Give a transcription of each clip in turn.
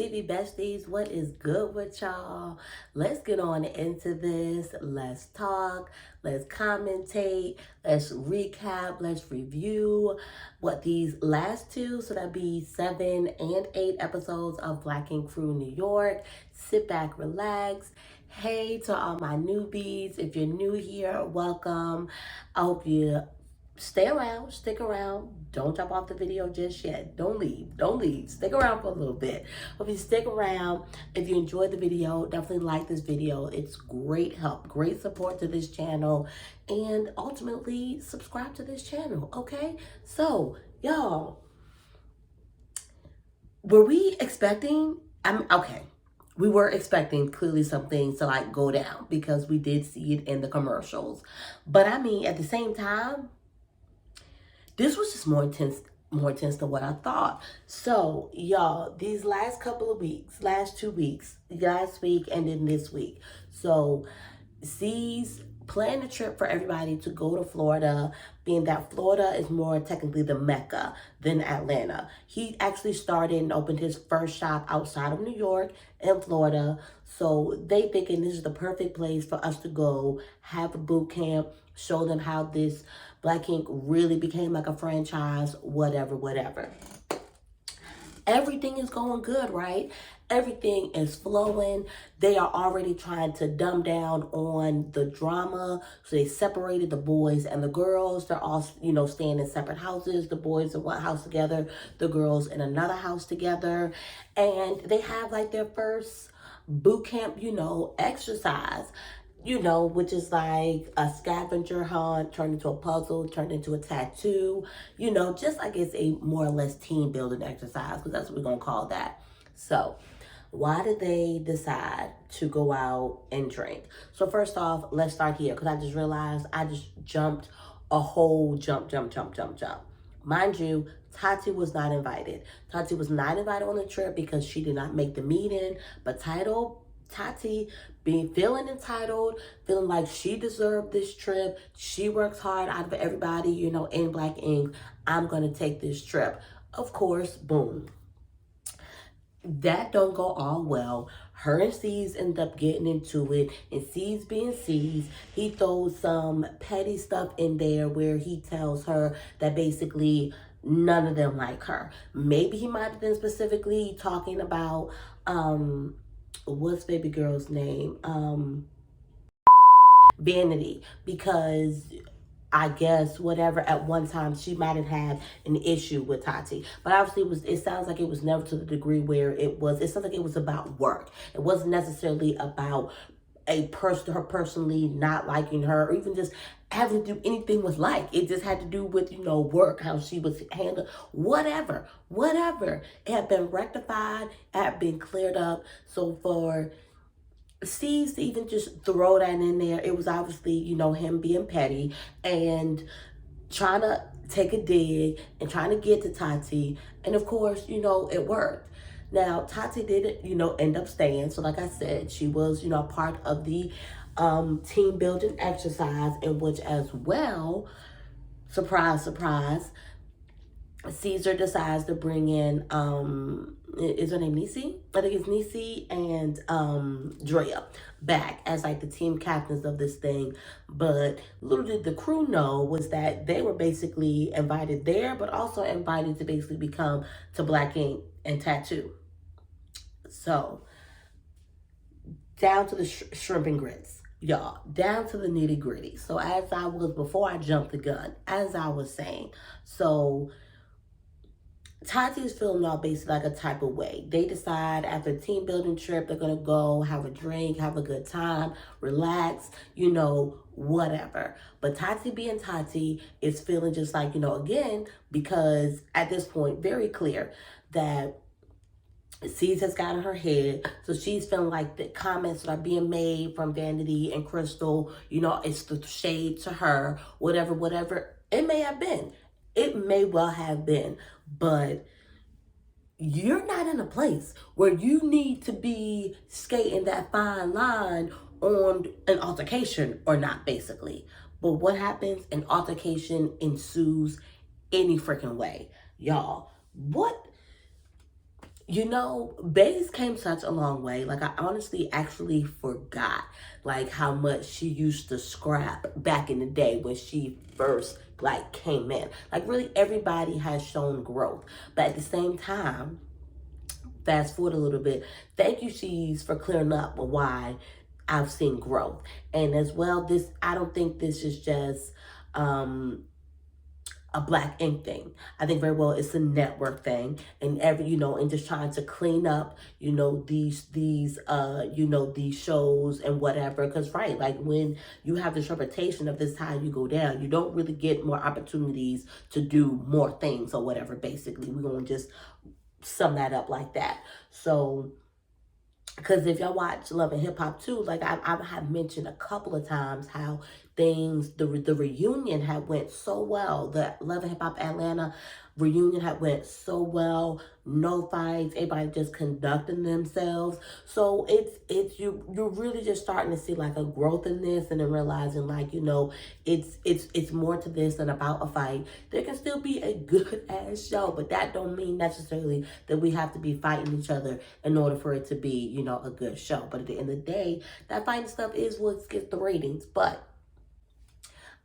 TV besties, what is good with y'all? Let's get on into this. Let's talk. Let's commentate. Let's recap. Let's review what these last two, so that'd be 7 and 8 episodes of Black Ink Crew New York. Sit back, relax. Hey to all my newbies. If you're new here, welcome. I hope you stay around, stick around. Don't jump off the video just yet. Don't leave. Stick around for a little bit. Hope you stick around. If you enjoyed the video, definitely like this video. It's great help, great support to this channel, and ultimately subscribe to this channel, okay? So, y'all, were we expecting, we were expecting clearly some things to like go down because we did see it in the commercials. But I mean, at the same time, this was just more intense than what I thought. So, y'all, these last couple of weeks, last 2 weeks, last week and then this week. So, C's planned a trip for everybody to go to Florida, being that Florida is more technically the Mecca than Atlanta. He actually started and opened his first shop outside of New York in Florida. So they thinking this is the perfect place for us to go, have a boot camp, show them how this Black Ink really became like a franchise, whatever. Everything is going good, right? Everything is flowing. They are already trying to dumb down on the drama. So they separated the boys and the girls. They're all, staying in separate houses. The boys in one house together, the girls in another house together. And they have like their first boot camp, exercise, which is like a scavenger hunt turned into a puzzle, turned into a tattoo, just like it's a more or less team building exercise, because that's what we're going to call that. So why did they decide to go out and drink? So first off, let's start here, because I just realized I just jumped a whole jump. Mind you, Tati was not invited. Tati was not invited on the trip because she did not make the meeting, but Tati feeling entitled, feeling like she deserved this trip. She works hard out of everybody, in Black Ink. I'm going to take this trip. Of course, boom. That don't go all well. Her and C's end up getting into it, and C's being C's, he throws some petty stuff in there where he tells her that basically none of them like her. Maybe he might have been specifically talking about, what's baby girl's name? Vanity, because I guess whatever, at one time she might have had an issue with Tati, but obviously it sounds like it was never to the degree where it sounds like it was about work. It wasn't necessarily about her personally not liking her, or even just having to do anything with it just had to do with work, how she was handled, whatever. It had been rectified, it had been cleared up. So for C's to even just throw that in there, it was obviously, him being petty and trying to take a dig and trying to get to Tati. And of course, it worked. Now, Tati did, end up staying. So like I said, she was, part of the team building exercise, in which as well, surprise, Caesar decides to bring in, is her name Nisi? I think it's Nisi and Drea back as like the team captains of this thing. But little did the crew know was that they were basically invited there, but also invited to basically become to Black Ink and Tattoo. So down to the shrimp and grits, y'all, down to the nitty gritty. So before I jumped the gun, as I was saying, so Tati is feeling all basically like a type of way. They decide after a team building trip, they're going to go have a drink, have a good time, relax, whatever. But Tati being Tati is feeling just like, again, because at this point, very clear that C's has got in her head. So she's feeling like the comments that are being made from Vanity and Krystal, it's the shade to her, whatever it may have been. It may well have been, but you're not in a place where you need to be skating that fine line on an altercation or not, basically. But what happens? An altercation ensues any freaking way. Y'all, what You know, Bae's came such a long way. Like, I honestly actually forgot, like, how much she used to scrap back in the day when she first, like, came in. Like, really, everybody has shown growth. But at the same time, fast forward a little bit, thank you, She's, for clearing up why I've seen growth. And as well, I don't think this is just, um, a black ink thing. I think very well it's a network thing, and and just trying to clean up, these shows and whatever. Because right, like when you have this reputation of this how you go down, you don't really get more opportunities to do more things or whatever. Basically, we're gonna just sum that up like that. So because if y'all watch Love and Hip Hop too, like I have mentioned a couple of times how the reunion had went so well. The Love and Hip Hop Atlanta reunion had went so well. No fights, everybody just conducting themselves. So you're really just starting to see like a growth in this, and then realizing like it's more to this than about a fight. There can still be a good ass show, but that don't mean necessarily that we have to be fighting each other in order for it to be a good show. But at the end of the day, that fighting stuff is what gets the ratings. But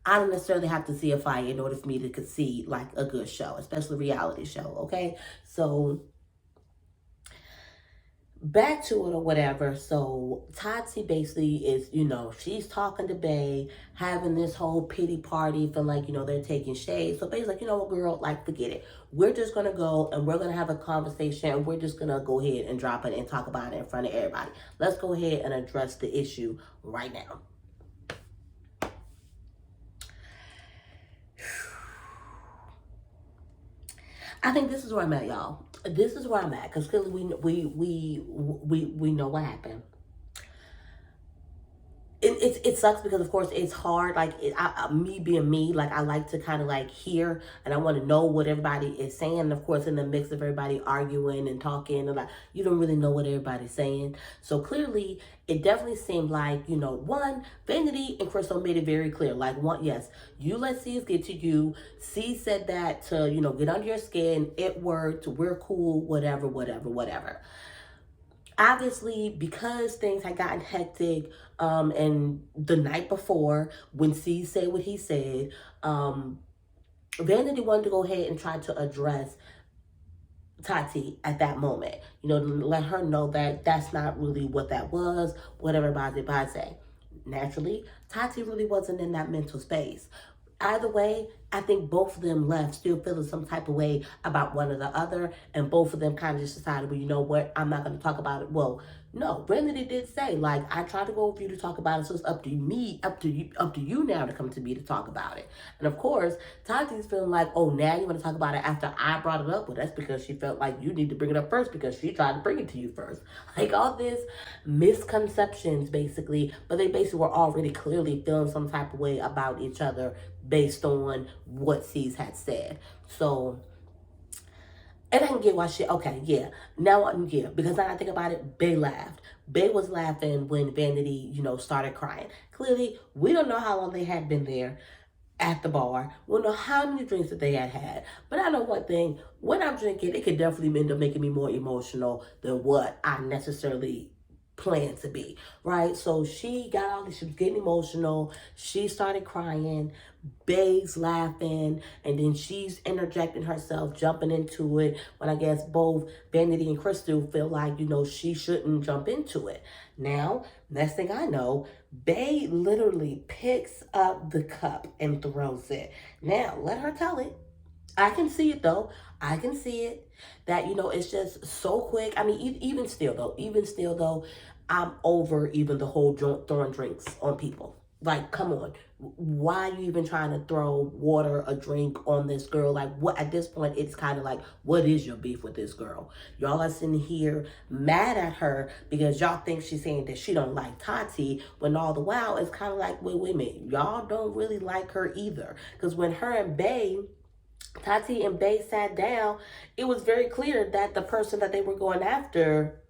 I don't necessarily have to see a fight in order for me to concede like a good show, especially a reality show. Okay, so back to it or whatever. So Tati basically is, she's talking to Bay, having this whole pity party, feeling like, they're taking shade. So Bay's like, you know what, girl, like, forget it. We're just going to go and we're going to have a conversation, and we're just going to go ahead and drop it and talk about it in front of everybody. Let's go ahead and address the issue right now. I think this is where I'm at, y'all. This is where I'm at, because clearly we know what happened. It sucks because of course it's hard. Like me being me, like I like to kind of like hear, and I want to know what everybody is saying. And of course, in the mix of everybody arguing and talking, and like you don't really know what everybody's saying. So clearly, it definitely seemed like one, Vanity and Krystal made it very clear. Like one, yes, you let C's get to you. C said that to get under your skin. It worked. We're cool. Whatever, whatever, whatever. Obviously, because things had gotten hectic, and the night before when C said what he said, Vanity wanted to go ahead and try to address Tati at that moment, to let her know that that's not really what that was, whatever everybody say. Naturally, Tati really wasn't in that mental space. Either way, I think both of them left still feeling some type of way about one or the other, and both of them kind of just decided, well, you know what, I'm not going to talk about it. Well, no, Brenda did say, like, I tried to go with you to talk about it, so it's up to me, up to you now to come to me to talk about it. And of course, Tati's feeling like, oh, now you want to talk about it after I brought it up? Well, that's because she felt like you need to bring it up first because she tried to bring it to you first. Like all this misconceptions, basically, but they basically were already clearly feeling some type of way about each other based on what C's had said. So, and I can get why okay, yeah. Now, yeah, because now I think about it, Bay laughed. Bay was laughing when Vanity, started crying. Clearly, we don't know how long they had been there at the bar. We don't know how many drinks that they had had. But I know one thing, when I'm drinking, it could definitely end up making me more emotional than what I necessarily planned to be, right? So she got all this, she was getting emotional. She started crying. Bay's laughing, and then she's interjecting herself, jumping into it, when I guess both Vanity and Krystal feel like, she shouldn't jump into it. Now, next thing I know, Bay literally picks up the cup and throws it. Now, let her tell it. I can see it though. I can see it. That, it's just so quick. I mean, even still though, I'm over even the whole throwing drinks on people. Like, come on. Why are you even trying to throw water, a drink on this girl? Like, what, at this point, it's kind of like, what is your beef with this girl? Y'all are sitting here mad at her because y'all think she's saying that she don't like Tati, when all the while it's kind of like, wait a minute. Y'all don't really like her either. Because when her and Tati and Bay sat down, it was very clear that the person that they were going after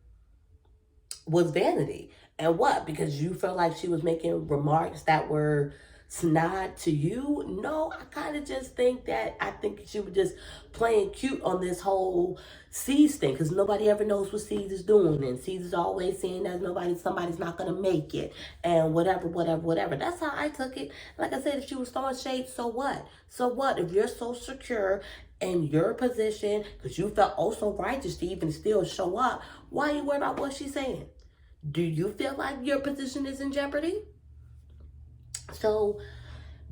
was Vanity. And what? Because you felt like she was making remarks that were snide to you. No, I kind of just think that she was just playing cute on this whole C's thing, because nobody ever knows what C's is doing, and C's is always saying that somebody's not gonna make it, and whatever. That's how I took it. Like I said, if she was throwing shade, so what? So what? If you're so secure in your position, because you felt oh so righteous to even still show up, why are you worried about what she's saying? Do you feel like your position is in jeopardy? So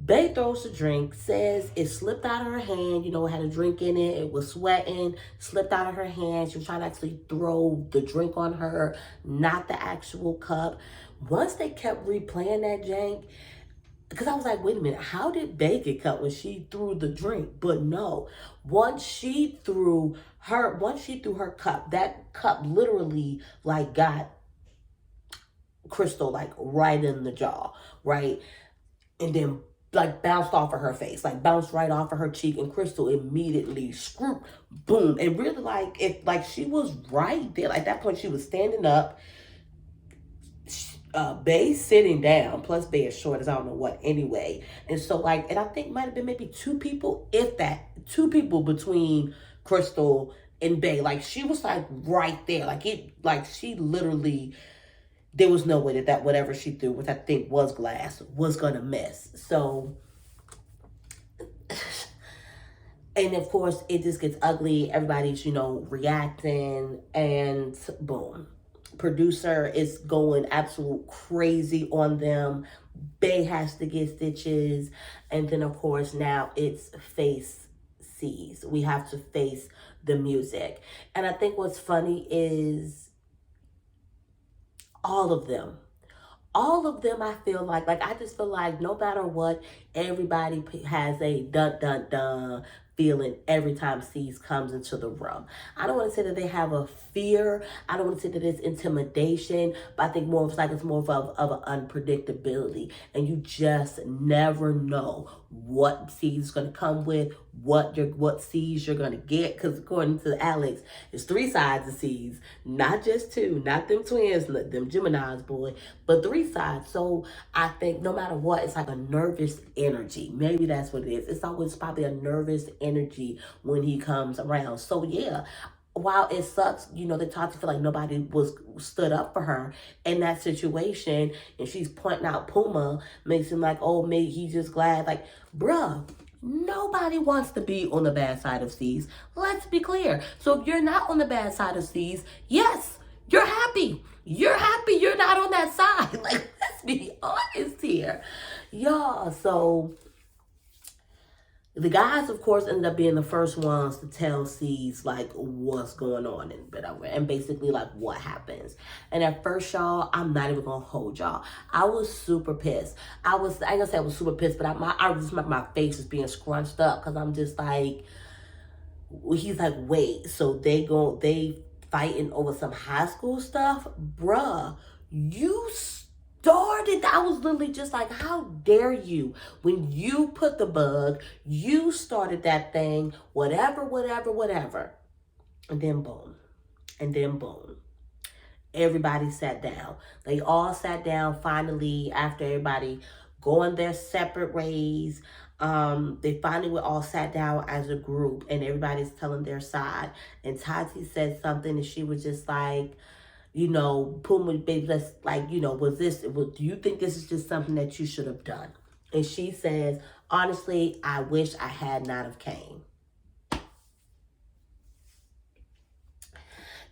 Bay throws the drink, says it slipped out of her hand, it had a drink in it, it was sweating, slipped out of her hand. She was trying to actually throw the drink on her, not the actual cup. Once they kept replaying that jank, because I was like, wait a minute, how did Bay get cut when she threw the drink? But no, once she threw her cup, that cup literally like got Krystal like right in the jaw, right? And then like bounced off of her face, like bounced right off of her cheek, and Krystal immediately screw, boom, and really like she was right there. Like at that point she was standing up, Bay sitting down, plus Bay is short as I don't know what anyway. And so like, and I think might have been maybe two people, if that, two people between Krystal and Bay. Like she was like right there. Like she literally, there was no way that whatever she threw, which I think was glass, was gonna miss. So, and of course it just gets ugly. Everybody's, reacting, and boom. Producer is going absolute crazy on them. Bay has to get stitches. And then of course now it's face C's. We have to face the music. And I think what's funny is all of them, I feel like I just feel like no matter what, everybody has a dun dun dun feeling every time C's comes into the room. I don't want to say that they have a fear. I don't want to say that it's intimidation, but I think it's more of an unpredictability, and you just never know what C's is going to come with, what C's you're going to get, because according to Alex, there's 3 sides of C's, not just 2, not them twins, not them Geminis, boy, but 3 sides. So I think no matter what, it's like a nervous energy. Maybe that's what it is. It's always probably a nervous energy when he comes around. So yeah, while it sucks, that Tati feel like nobody stood up for her in that situation, and she's pointing out Puma, makes him like, oh, maybe he's just glad. Like, bruh, nobody wants to be on the bad side of C's. Let's be clear. So if you're not on the bad side of C's, yes, you're happy. You're happy you're not on that side. Like, let's be honest here. Y'all, so the guys, of course, ended up being the first ones to tell C's, like, what's going on and basically, like, what happens. And at first, y'all, I'm not even gonna hold y'all. I was super pissed. I ain't gonna say I was super pissed, but my face is being scrunched up, because I'm just like, he's like, wait, so they fighting over some high school stuff? Bruh, you started. I was literally just like, how dare you? When you put the bug, you started that thing, whatever. And then boom. Everybody sat down. They all sat down finally after everybody going their separate ways. They finally were all sat down as a group, and everybody's telling their side. And Tati said something, and she was just like, Puma, baby, let's, like, do you think this is just something that you should have done? And she says, honestly, I wish I had not have came.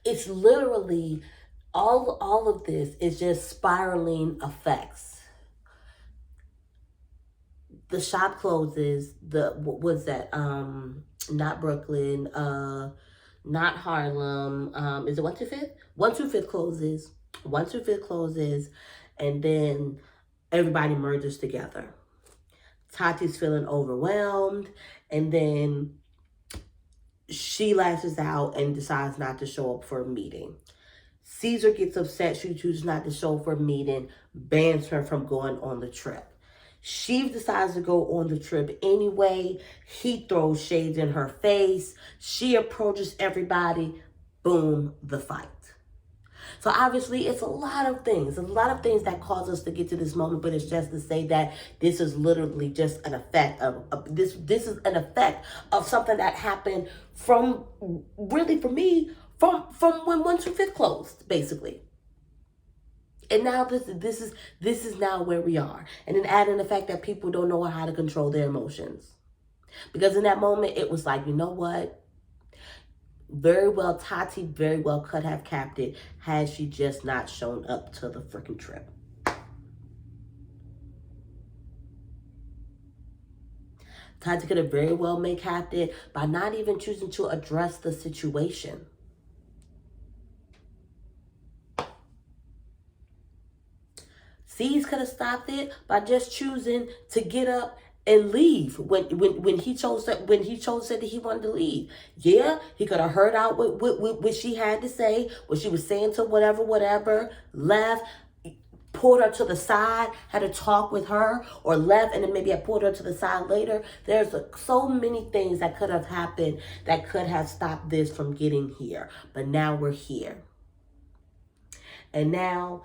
It's literally, all of this is just spiraling effects. The shop closes, what's that? Not Brooklyn, not Harlem. Is it 125th? 125th closes. 125th closes, and then everybody merges together. Tati's feeling overwhelmed, and then she lashes out and decides not to show up for a meeting. Caesar gets upset. She chooses not to show up for a meeting, bans her from going on the trip. She decides to go on the trip anyway. He throws shades in her face. She approaches everybody. Boom, the fight. So obviously it's a lot of things. There's a lot of things that cause us to get to this moment, but it's just to say that this is literally just an effect of this. This is an effect of something that happened from, really for me, from when 125th closed, basically. And now this is now where we are. And then adding the fact that people don't know how to control their emotions. Because in that moment, it was like, you know what? Very well, Tati very well could have capped it had she just not shown up to the freaking trip. Tati could have very well made capped it by not even choosing to address the situation. C's could have stopped it by just choosing to get up and leave when he chose that he wanted to leave. Yeah, he could have heard out what she had to say, what she was saying to whatever, left, pulled her to the side, had a talk with her, or left, and then maybe I pulled her to the side later. There's so many things that could have happened that could have stopped this from getting here. But now we're here. And now,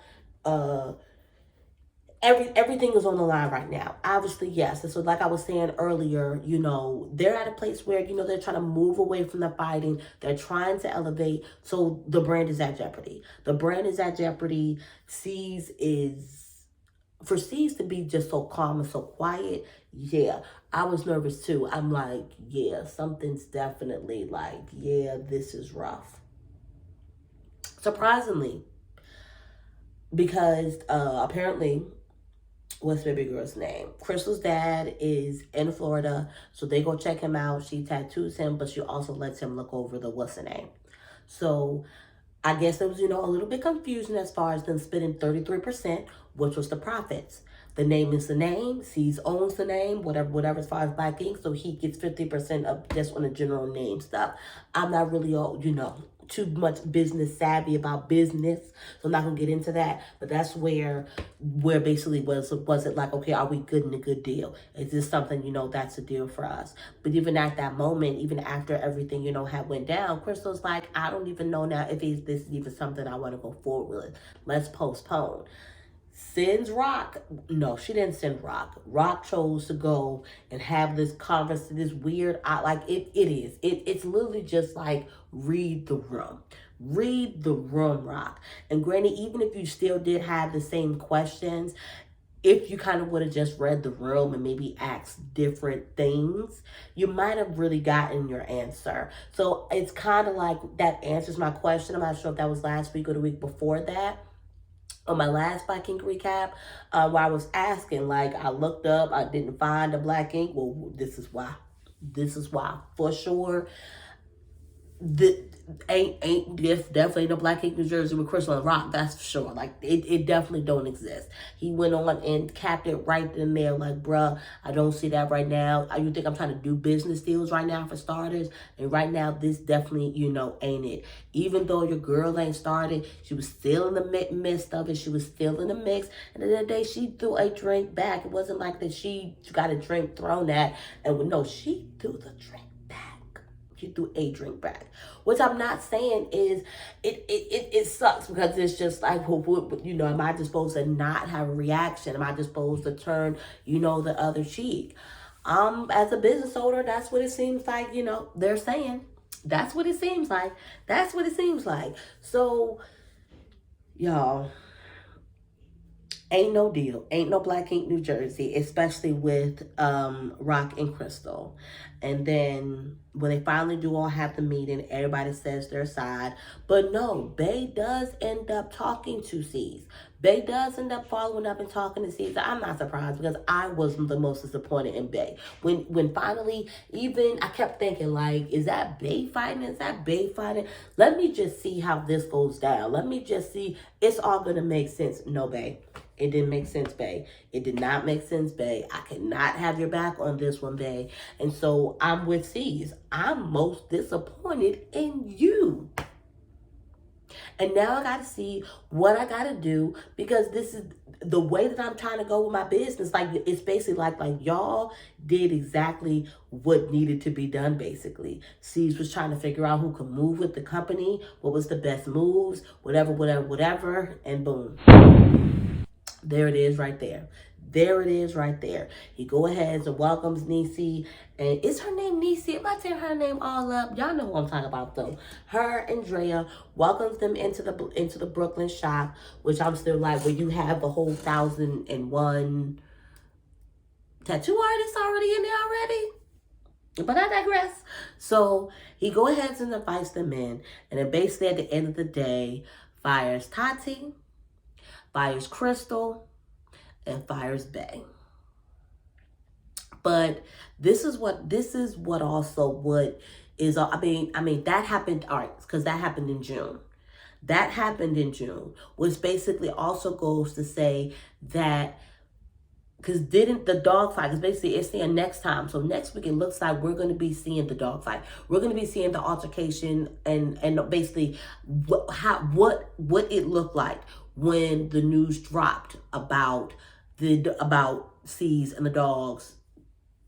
everything is on the line right now. Obviously, yes. And so like I was saying earlier, they're at a place where, they're trying to move away from the fighting. They're trying to elevate. So the brand is at jeopardy. The brand is at jeopardy. For C's to be just so calm and so quiet, yeah, I was nervous too. I'm like, yeah, something's definitely like, yeah, this is rough. Surprisingly, because apparently, what's baby girl's name? Krystal's dad is in Florida, so they go check him out. She tattoos him, but she also lets him look over the what's the name. So I guess there was, a little bit confusion as far as them spending 33%, which was the profits. The name is the name. C's owns the name, whatever as far as Black Ink. So he gets 50% of just on the general name stuff. I'm not really, too much business savvy about business, so I'm not gonna get into that. But that's where basically was it like, okay, are we good in a good deal? Is this something, that's a deal for us? But even at that moment, even after everything, had went down, Krystal's like, I don't even know now if this is even something I want to go forward with. Let's postpone. Sends Rock. No, she didn't send Rock. Rock chose to go and have this conversation, this weird, it's literally just like, read the room. Read the room, Rock. And granted, even if you still did have the same questions, if you kind of would have just read the room and maybe asked different things, you might have really gotten your answer. So it's kind of like that answers my question. I'm not sure if that was last week or the week before that. On my last Black Ink recap, where I was asking, like, I looked up, I didn't find a Black Ink. Well, this is why. For sure. There's definitely no Black Ink New Jersey with Krystal and Rock, that's for sure. Like, it definitely don't exist. He went on and capped it right in there, like, bruh, I don't see that right now. You think I'm trying to do business deals right now, for starters? And right now, this definitely, ain't it. Even though your girl ain't started, she was still in the midst of it. She was still in the mix. And at the end of the day, she threw a drink back. It wasn't like that she got a drink thrown at. And no, she threw the drink. She threw a drink back. What I'm not saying is it sucks, because it's just like, am I just supposed to not have a reaction? Am I just supposed to turn, the other cheek? As a business owner, that's what it seems like, they're saying. That's what it seems like. That's what it seems like. So, y'all, ain't no deal. Ain't no Black Ink New Jersey, especially with Rock and Krystal. And then when they finally do all have the meeting, everybody says their side. But no, Bay does end up talking to C's. Bay does end up following up and talking to C's. I'm not surprised, because I was the most disappointed in Bay. When finally, even I kept thinking, like, is that Bay fighting? Is that Bay fighting? Let me just see how this goes down. Let me just see. It's all going to make sense. No, Bay. It didn't make sense, Bay. It did not make sense, Bay. I cannot have your back on this one, Bay. And so I'm with C's. I'm most disappointed in you. And now I got to see what I got to do, because this is the way that I'm trying to go with my business. Like, it's basically like y'all did exactly what needed to be done, basically. C's was trying to figure out who could move with the company, what was the best moves, whatever, and boom. There it is right there. There it is right there. He go ahead and welcomes Niecy. And is her name Niecy? If I tear her name all up, y'all know who I'm talking about though. Her and Drea welcomes them into the Brooklyn shop, which I'm still like, where you have the whole 1,001 tattoo artists already in there already. But I digress. So he go ahead and invites them in, and then basically at the end of the day, fires Tati, fires Krystal, and fires Bay. But this is what also what is, I mean that happened, all right, because that happened in June. That happened in June, which basically also goes to say that, because didn't the dog fight, because basically it's saying next time. So next week it looks like we're going to be seeing the dog fight. We're going to be seeing the altercation and basically what it looked like when the news dropped about C's and the dogs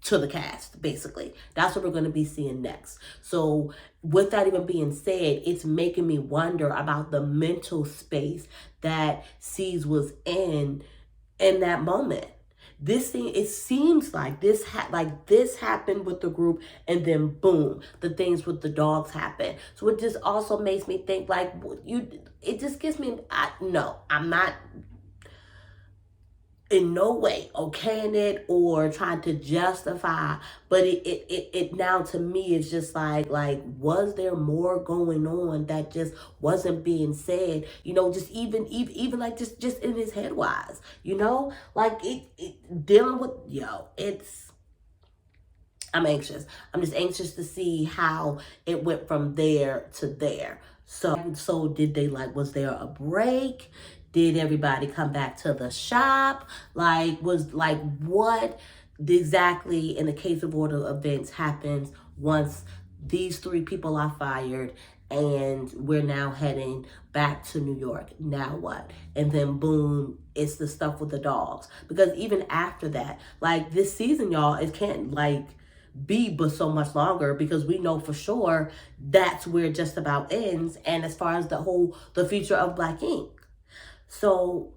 to the cast, basically. That's what we're going to be seeing next. So with that even being said, it's making me wonder about the mental space that C's was in that moment. This thing, it seems like this happened with the group, and then boom, the things with the dogs happen. So it just also makes me think, like, it just gives me, no, I'm not in no way okaying it or trying to justify, but it now to me is just like was there more going on that just wasn't being said, just even like just in his head wise, like it dealing with, I'm anxious. I'm just anxious to see how it went from there to there. So did they, was there a break? Did everybody come back to the shop? What exactly in the case of order events happens once these 3 people are fired and we're now heading back to New York? Now what? And then boom, it's the stuff with the dogs. Because even after that, this season, y'all, it can't be but so much longer, because we know for sure that's where it just about ends. And as far as the future of Black Ink. So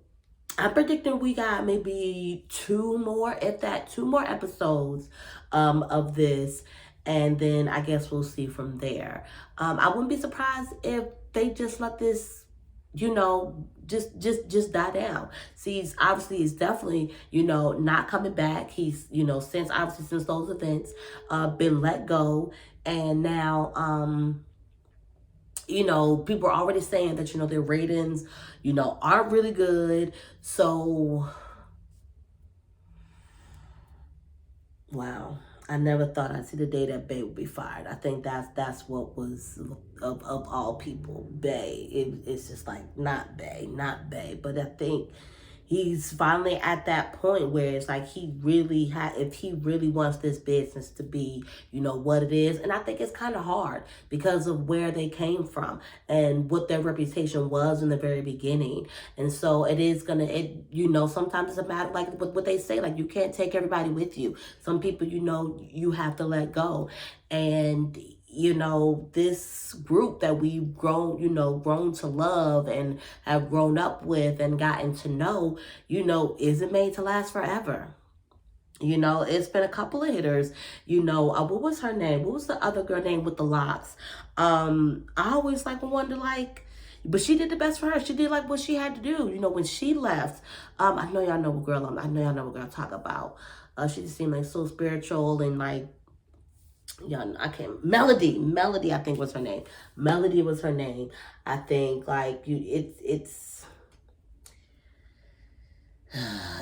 I'm predicting we got maybe 2 more episodes of this, and then I guess we'll see from there. I wouldn't be surprised if they just let this, just die down. See, obviously is definitely, not coming back. He's, since those events been let go, and now people are already saying that, their ratings, aren't really good. So, wow. I never thought I'd see the day that Bay would be fired. I think that's what was, of all people, Bay. It's just not Bay. But I think he's finally at that point where it's if he really wants this business to be, what it is. And I think it's kind of hard because of where they came from and what their reputation was in the very beginning. And so it is sometimes it's a matter, what they say, you can't take everybody with you. Some people, you have to let go. And this group that we've grown to love and have grown up with and gotten to know, isn't made to last forever. It's been a couple of hitters, what was her name? What was the other girl name with the locks? I always wonder, but she did the best for her. She did what she had to do, when she left. I know y'all know what girl I'm talking about. She just seemed so spiritual and I can't. Melody, I think was her name. Melody was her name. I think it's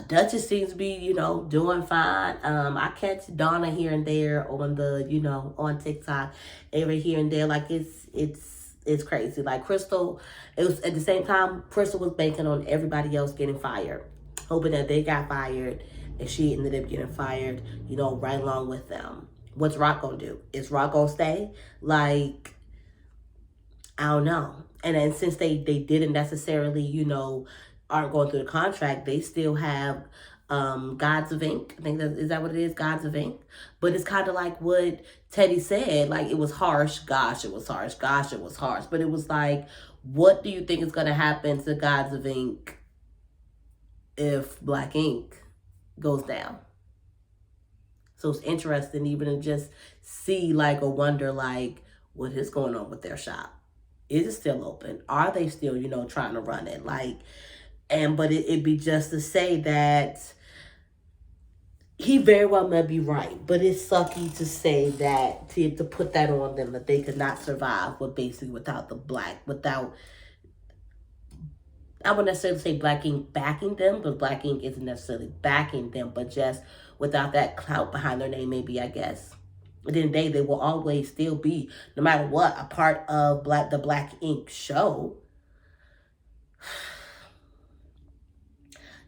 Duchess seems to be, doing fine. I catch Donna here and there on the, on TikTok, every here and there. It's crazy. Krystal, it was at the same time, Krystal was banking on everybody else getting fired, hoping that they got fired, and she ended up getting fired, right along with them. What's Rock gonna do? Is Rock gonna stay? I don't know. And then since they didn't necessarily, you know, aren't going through the contract, they still have Gods of Ink. I think is that what it is, Gods of Ink. But it's kind of like what Teddy said, like it was harsh. Gosh, it was harsh. Gosh, it was harsh. But it was like, what do you think is going to happen to Gods of Ink if Black Ink goes down? So it's interesting even to just see, like, or wonder, like, what is going on with their shop. Is it still open? Are they still, you know, trying to run it? Like, but it'd be just to say that he very well may be right, but it's sucky to say that, to put that on them, that they could not survive with basically without I wouldn't necessarily say Black Ink backing them, but Black Ink isn't necessarily backing them, but just without that clout behind their name, maybe, I guess. At the end of the day, they will always still be, no matter what, a part of the Black Ink show.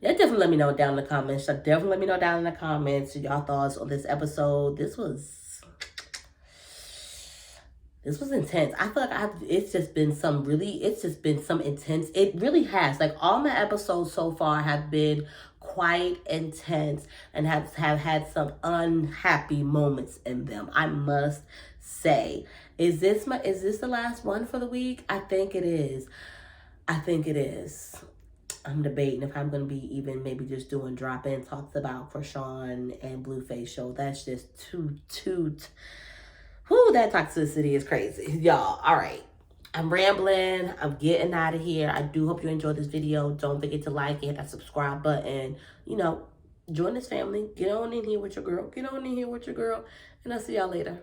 Yeah, definitely let me know down in the comments. Definitely let me know down in the comments y'all thoughts on this episode. This was intense. I feel like it's just been some intense. It really has. Like, all my episodes so far have been quite intense and have had some unhappy moments in them, I must say. Is this the last one for the week? I think it is. I'm debating if I'm going to be even maybe just doing drop-in talks about Krystal and Blueface show. That's just too. Whoo, that toxicity is crazy. Y'all, all right. I'm rambling. I'm getting out of here. I do hope you enjoyed this video. Don't forget to like it, hit that subscribe button. You know, join this family. Get on in here with your girl. And I'll see y'all later.